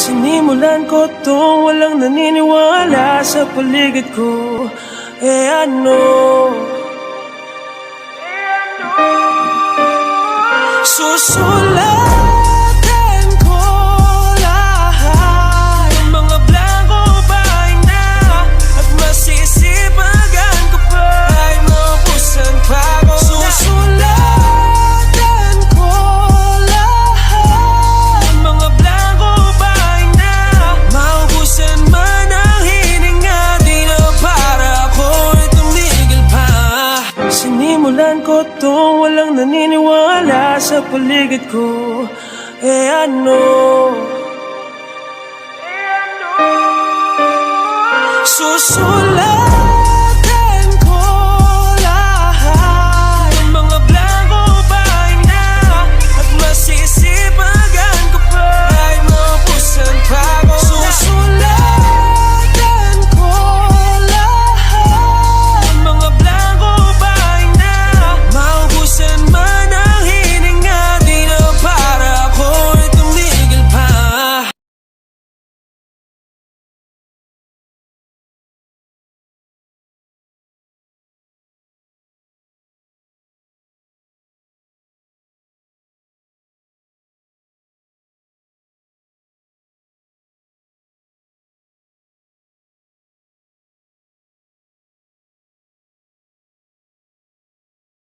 Sinimulan ko tong walang naniniwala sa paligid ko. Ano? Susulatan ko lahat ng mga blanco bahay na, at masisipagan ko pa ay maubusan pa ako. Susulatan ko lahat ng mga blanco bahay na, maubusan man ang hininga, di na para ako'y tumigil pa. Sinimulan ko tong walang naniniwala sa paligid ko. Ano? Susulatan